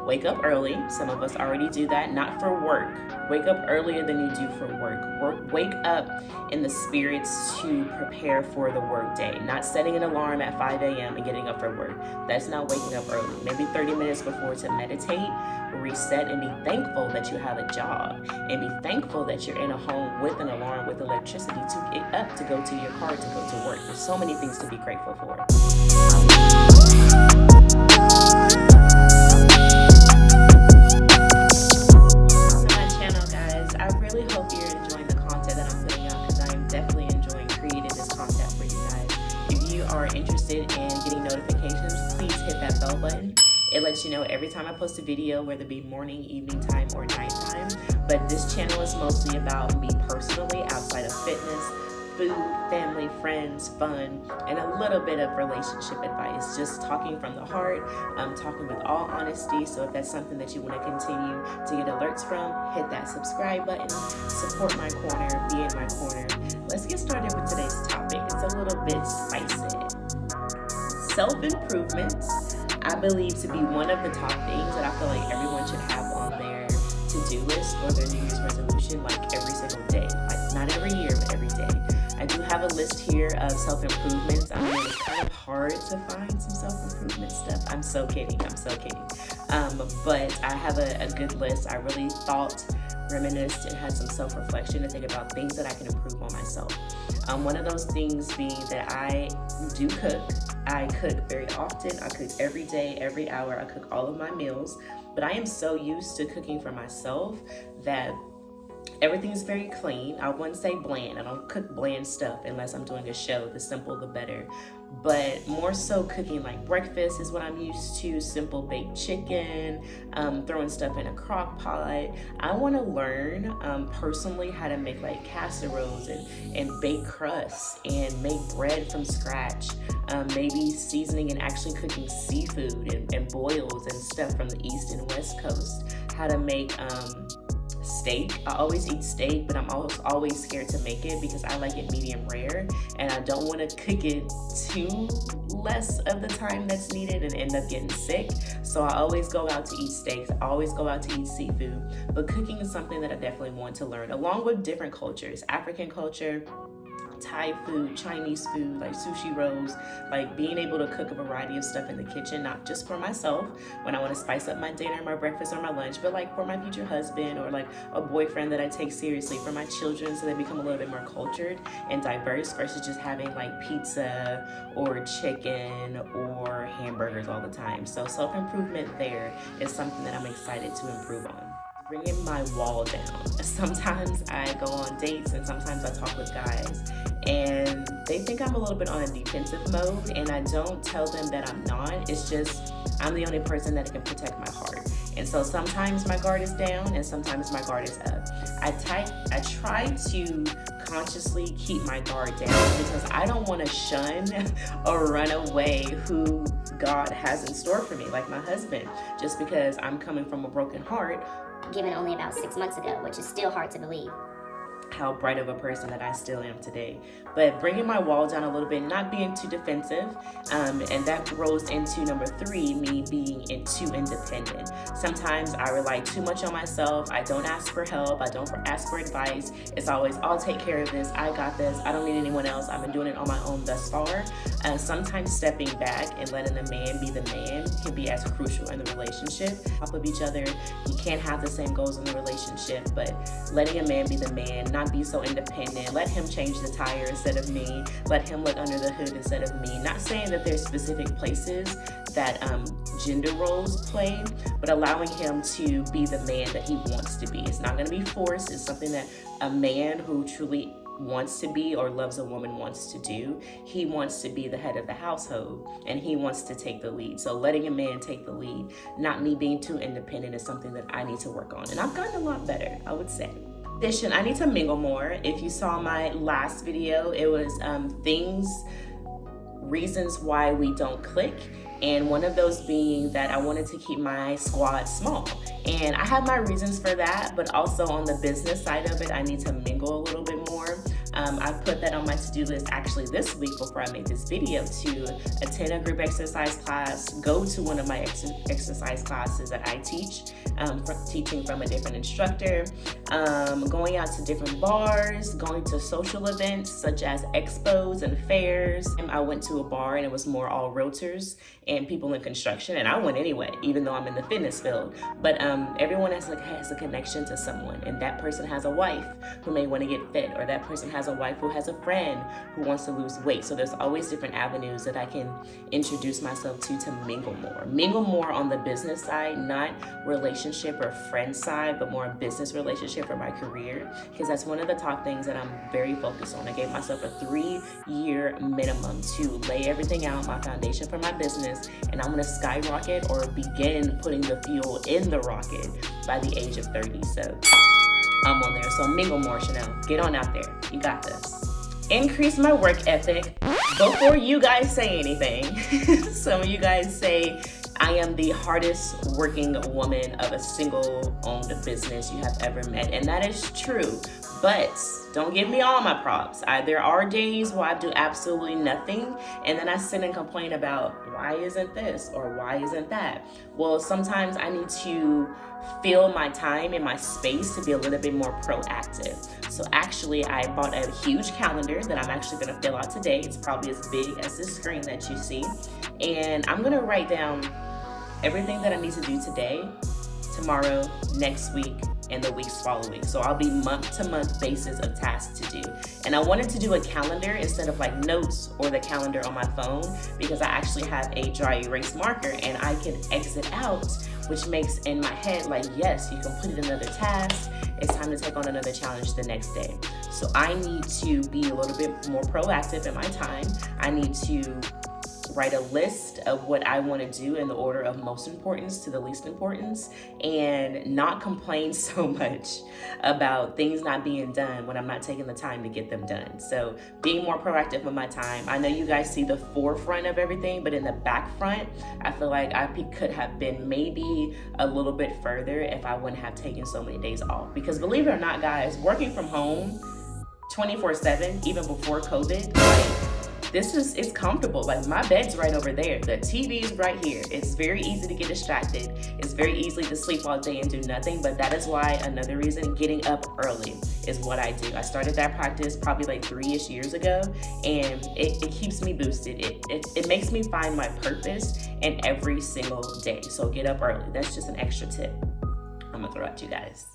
Wake up early. Some of us already do that, not for work. Wake up earlier than you do for work. Wake up in the spirits to prepare for the work day, not setting an alarm at 5 a.m. and getting up for work. That's not waking up early. Maybe 30 minutes before to meditate, reset, and be thankful that you have a job, and be thankful that you're in a home with an alarm, with electricity to get up, to go to your car, to go to work. There's so many things to be grateful for. Interested in getting notifications, please hit that bell button. It lets you know every time I post a video, whether it be morning, evening time, or nighttime. But this channel is mostly about me personally, outside of fitness, food, family, friends, fun, and a little bit of relationship advice. Just talking from the heart, talking with all honesty. So if that's something that you want to continue to get alerts from, hit that subscribe button, support my corner, be in my corner. Let's get started with today's topic. It's a little bit spicy. Self-improvement, I believe, to be one of the top things that I feel like everyone should have on their to-do list or their New Year's resolution, like every single day. Like not every year, but every day. I do have a list here of self-improvements. I mean, it's kind of hard to find some self-improvement stuff. I'm so kidding. But I have a good list. I really thought, reminisced, and had some self-reflection to think about things that I can improve on myself. One of those things being that I do cook. I cook very often. I cook every day, every hour. I cook all of my meals. But I am so used to cooking for myself that everything's very clean. I wouldn't say bland. I don't cook bland stuff unless I'm doing a show. The simple, the better. But more so cooking like breakfast is what I'm used to. Simple baked chicken, throwing stuff in a crock pot. I want to learn personally how to make like casseroles and bake crusts and make bread from scratch. Maybe seasoning and actually cooking seafood and boils and stuff from the East and West Coast. How to make steak. I always eat steak, but I'm always scared to make it because I like it medium rare and I don't want to cook it too less of the time that's needed and end up getting sick. So I always go out to eat steaks. I always go out to eat seafood. But cooking is something that I definitely want to learn, along with different cultures, African culture, Thai food, Chinese food, like sushi rolls, like being able to cook a variety of stuff in the kitchen, not just for myself when I want to spice up my dinner, my breakfast, or my lunch, but like for my future husband or like a boyfriend that I take seriously, for my children, so they become a little bit more cultured and diverse versus just having like pizza or chicken or hamburgers all the time. So self-improvement there is something that I'm excited to improve on. Bringing my wall down. Sometimes I go on dates and sometimes I talk with guys and they think I'm a little bit on a defensive mode, and I don't tell them that I'm not. It's just I'm the only person that can protect my heart. And so sometimes my guard is down and sometimes my guard is up. I try to consciously keep my guard down because I don't want to shun or run away who God has in store for me, like my husband, just because I'm coming from a broken heart. Given only about 6 months ago, which is still hard to believe. How bright of a person that I still am today. But bringing my wall down a little bit, not being too defensive, and that rolls into number 3, me being too independent. Sometimes I rely too much on myself. I don't ask for help. I don't ask for advice. It's always, I'll take care of this. I got this. I don't need anyone else. I've been doing it on my own thus far. Sometimes stepping back and letting the man be the man can be as crucial in the relationship. Top of each other, you can't have the same goals in the relationship, but letting a man be the man, not be so independent. Let him change the tire instead of me. Let him look under the hood instead of me. Not saying that there's specific places that gender roles play, but allowing him to be the man that he wants to be. It's not going to be forced. It's something that a man who truly wants to be or loves a woman wants to do. He wants to be the head of the household and he wants to take the lead. So letting a man take the lead, not me being too independent, is something that I need to work on. And I've gotten a lot better, I would say. Addition, I need to mingle more. If you saw my last video, it was reasons why we don't click. And one of those being that I wanted to keep my squad small. And I have my reasons for that, but also on the business side of it, I need to mingle a little bit more. I put that on my to-do list actually this week before I made this video, to attend a group exercise class, go to one of my exercise classes that I teach, teaching from a different instructor, going out to different bars, going to social events such as expos and fairs. I went to a bar and it was more all realtors and people in construction, and I went anyway, even though I'm in the fitness field. But everyone has a connection to someone, and that person has a wife who may want to get fit, or that person has a wife who has a friend who wants to lose weight. So there's always different avenues that I can introduce myself to mingle more. Mingle more on the business side, not relationship or friend side, but more a business relationship for my career, because that's one of the top things that I'm very focused on. I gave myself a 3-year minimum to lay everything out, my foundation for my business, and I'm going to skyrocket or begin putting the fuel in the rocket by the age of 30. So I'm on there. So mingle more, Chanel. Get on out there. You got this. Increase my work ethic before you guys say anything. Some of you guys say I am the hardest working woman of a single owned business you have ever met. And that is true. But don't give me all my props. There are days where I do absolutely nothing, and then I sit and complain about why isn't this or why isn't that. Well, sometimes I need to fill my time and my space to be a little bit more proactive. So actually, I bought a huge calendar that I'm actually going to fill out today. It's probably as big as this screen that you see. And I'm going to write down everything that I need to do today, tomorrow, next week, and the weeks following. So I'll be month-to-month basis of tasks to do. And I wanted to do a calendar instead of like notes or the calendar on my phone, because I actually have a dry erase marker and I can exit out, which makes in my head like, yes, you completed another task. It's time to take on another challenge the next day. So I need to be a little bit more proactive in my time. I need to write a list of what I want to do in the order of most importance to the least importance, and not complain so much about things not being done when I'm not taking the time to get them done. So being more proactive with my time. I know you guys see the forefront of everything, but in the back front, I feel like I could have been maybe a little bit further if I wouldn't have taken so many days off. Because believe it or not, guys, working from home 24/7, even before COVID, it's comfortable. Like, my bed's right over there. The TV's right here. It's very easy to get distracted. It's very easy to sleep all day and do nothing. But that is why another reason, getting up early is what I do. I started that practice probably like 3-ish years ago, and it keeps me boosted. It makes me find my purpose in every single day. So get up early. That's just an extra tip I'm gonna throw at you guys.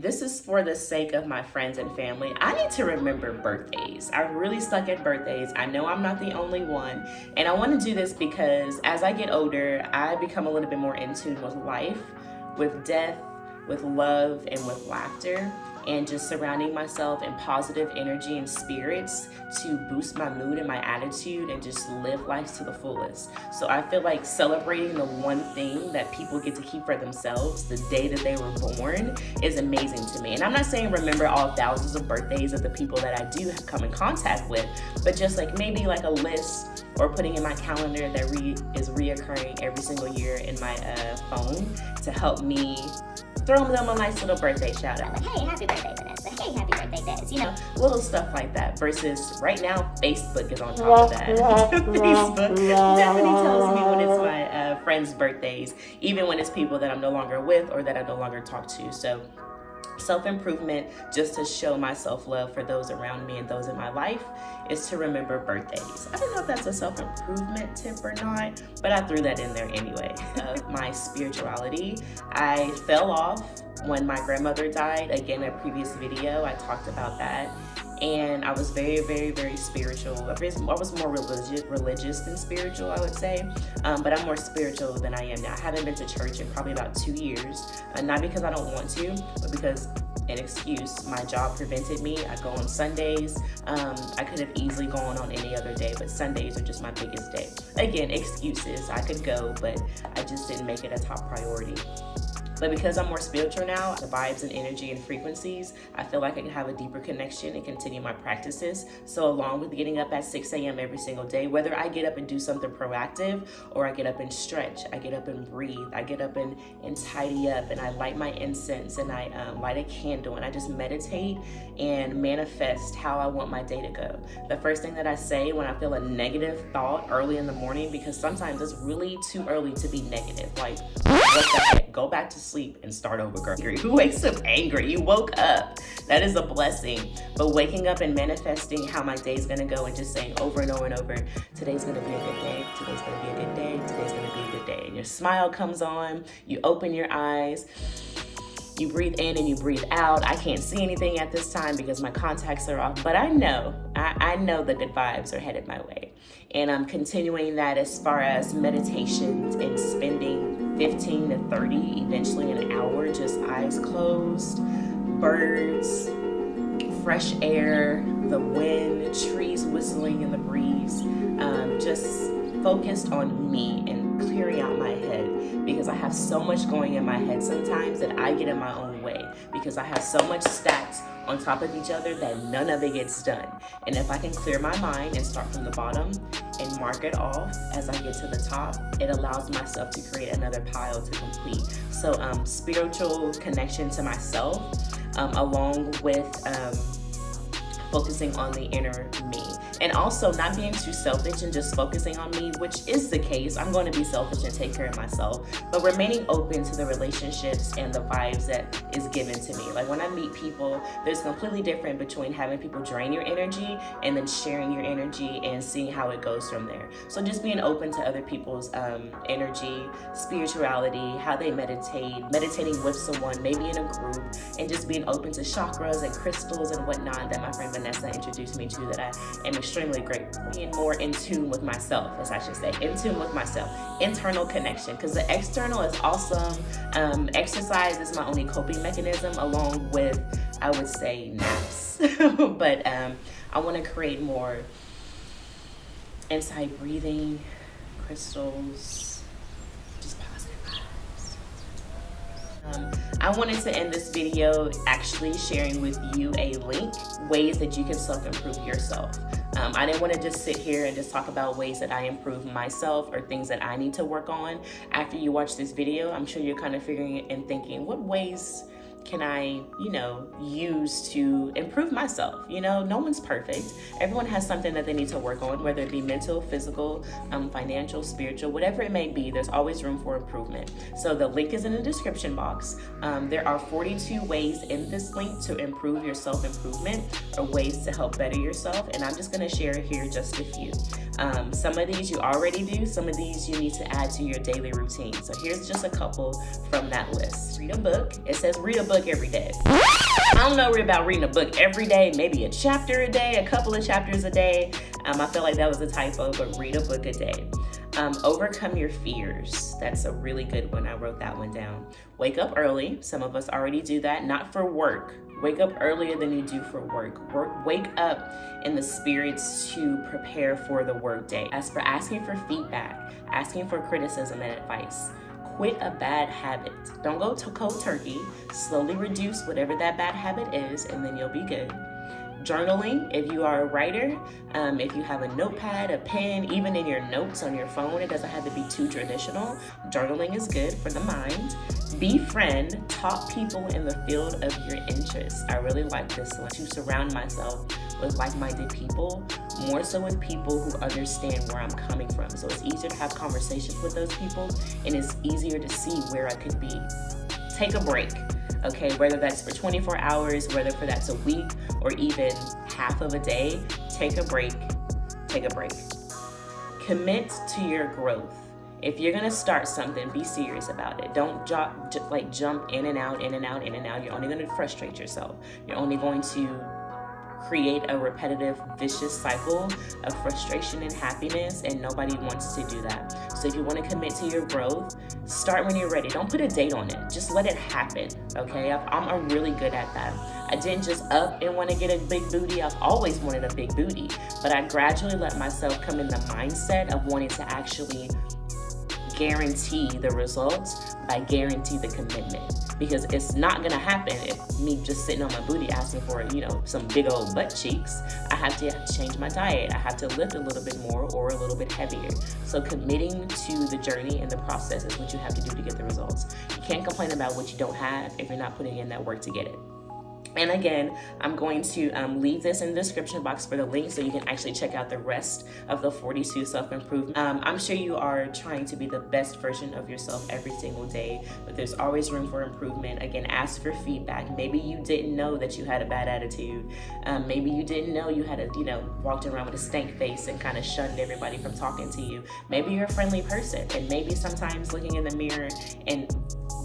This is for the sake of my friends and family. I need to remember birthdays. I really suck at birthdays. I know I'm not the only one. And I want to do this because as I get older, I become a little bit more in tune with life, with death, with love, and with laughter, and just surrounding myself in positive energy and spirits to boost my mood and my attitude and just live life to the fullest. So I feel like celebrating the one thing that people get to keep for themselves, the day that they were born, is amazing to me. And I'm not saying remember all thousands of birthdays of the people that I do come in contact with, but just like maybe like a list or putting in my calendar that is reoccurring every single year in my phone to help me throw them a nice little birthday shout out. Like, hey, happy birthday, Vanessa. Hey, happy birthday, Des. You know, little stuff like that. Versus right now, Facebook is on top of that. Facebook definitely tells me when it's my friends' birthdays, even when it's people that I'm no longer with or that I no longer talk to. So self-improvement, just to show my self-love for those around me and those in my life, is to remember birthdays. I don't know if that's a self-improvement tip or not, but I threw that in there anyway. My spirituality, I fell off when my grandmother died. Again, in a previous video, I talked about that. And I was very, very, very spiritual. I was more religious than spiritual, I would say. But I'm more spiritual than I am now. I haven't been to church in probably about 2 years. Not because I don't want to, but because an excuse. My job prevented me. I go on Sundays. I could have easily gone on any other day, but Sundays are just my biggest day. Again, excuses. I could go, but I just didn't make it a top priority. But because I'm more spiritual now, the vibes and energy and frequencies, I feel like I can have a deeper connection and continue my practices. So along with getting up at 6 a.m. every single day, whether I get up and do something proactive or I get up and stretch, I get up and breathe, I get up and tidy up, and I light my incense, and I light a candle, and I just meditate and manifest how I want my day to go. The first thing that I say when I feel a negative thought early in the morning, because sometimes it's really too early to be negative. Like, what the heck? Go back to sleep and start over, girl. Who wakes up angry? You woke up. That is a blessing. But waking up and manifesting how my day's gonna go and just saying over and over and over, today's gonna be a good day, today's gonna be a good day, today's gonna be a good day. And your smile comes on, you open your eyes, you breathe in and you breathe out. I can't see anything at this time because my contacts are off, but I know the good vibes are headed my way. And I'm continuing that as far as meditations and spending 15 to 30, eventually an hour, just eyes closed, birds, fresh air, the wind, trees whistling in the breeze, just focused on me and clearing out my head, because I have so much going in my head sometimes that I get in my own way, because I have so much stats on top of each other that none of it gets done. And if I can clear my mind and start from the bottom and mark it off as I get to the top, it allows myself to create another pile to complete. So spiritual connection to myself, along with focusing on the inner me. And also not being too selfish and just focusing on me, which is the case. I'm going to be selfish and take care of myself, but remaining open to the relationships and the vibes that is given to me. Like when I meet people, there's completely different between having people drain your energy and then sharing your energy and seeing how it goes from there. So just being open to other people's energy, spirituality, how they meditating with someone, maybe in a group, and just being open to chakras and crystals and whatnot that my friend Vanessa introduced me to, that I am extremely grateful. Being more in tune with myself, as I should say, in tune with myself, internal connection, because the external is awesome. Exercise is my only coping mechanism, along with, I would say, naps. But I want to create more inside breathing, crystals, just positive vibes. I wanted to end this video actually sharing with you a link, ways that you can self-improve yourself. I didn't want to just sit here and just talk about ways that I improve myself or things that I need to work on. After you watch this video, I'm sure you're kind of figuring it and thinking, what ways can I, use to improve myself? No one's perfect. Everyone has something that they need to work on, whether it be mental, physical, financial, spiritual, whatever it may be. There's always room for improvement. So the link is in the description box. There are 42 ways in this link to improve your self-improvement, or ways to help better yourself. And I'm just going to share here just a few. Some of these you already do. Some of these you need to add to your daily routine. So here's just a couple from that list. Read a book. It says read a book every day. I don't know about reading a book every day, maybe a chapter a day, a couple of chapters a day. I feel like that was a typo, but read a book a day. Overcome your fears. That's a really good one. I wrote that one down. Wake up early. Some of us already do that, not for work. Wake up earlier than you do for work. Wake up in the spirits to prepare for the work day. As for asking for feedback, asking for criticism and advice, quit a bad habit. Don't go to cold turkey. Slowly reduce whatever that bad habit is, and then you'll be good. Journaling, if you are a writer, if you have a notepad, a pen, even in your notes on your phone, it doesn't have to be too traditional. Journaling is good for the mind. Befriend top people in the field of your interests. I really like this one. To surround myself with like-minded people, more so with people who understand where I'm coming from. So it's easier to have conversations with those people, and it's easier to see where I could be. Take a break. Okay, whether that's for 24 hours, whether for that's a week, or even half of a day, take a break. Commit to your growth. If you're gonna start something, be serious about it. Don't jump in and out. You're only gonna frustrate yourself. You're only going to create a repetitive, vicious cycle of frustration and happiness, and nobody wants to do that. So if you want to commit to your growth, start when you're ready. Don't put a date on it. Just let it happen, okay? I'm really good at that. I didn't just up and want to get a big booty. I've always wanted a big booty, but I gradually let myself come in the mindset of wanting to actually guarantee the results by guarantee the commitment, because it's not gonna happen if me just sitting on my booty asking for, you know, some big old butt cheeks. I have to change my diet. I have to lift a little bit more or a little bit heavier. So committing to the journey and the process is what you have to do to get the results. You can't complain about what you don't have if you're not putting in that work to get it. And again, I'm going to leave this in the description box for the link so you can actually check out the rest of the 42 self-improvement. I'm sure you are trying to be the best version of yourself every single day, but there's always room for improvement. Again, ask for feedback. Maybe you didn't know that you had a bad attitude. Maybe you didn't know you had walked around with a stank face and kind of shunned everybody from talking to you. Maybe you're a friendly person, and maybe sometimes looking in the mirror and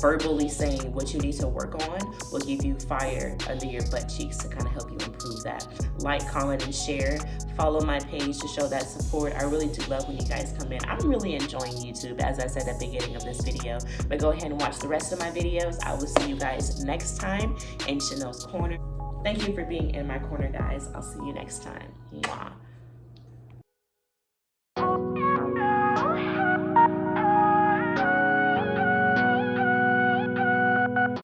verbally saying what you need to work on will give you fire under your butt cheeks to kind of help you improve that. Like, comment, and share. Follow my page to show that support. I really do love when you guys come in. I'm really enjoying YouTube, as I said at the beginning of this video. But go ahead and watch the rest of my videos. I will see you guys next time in Chanel's Corner. Thank you for being in my corner, guys. I'll see you next time. Mwah.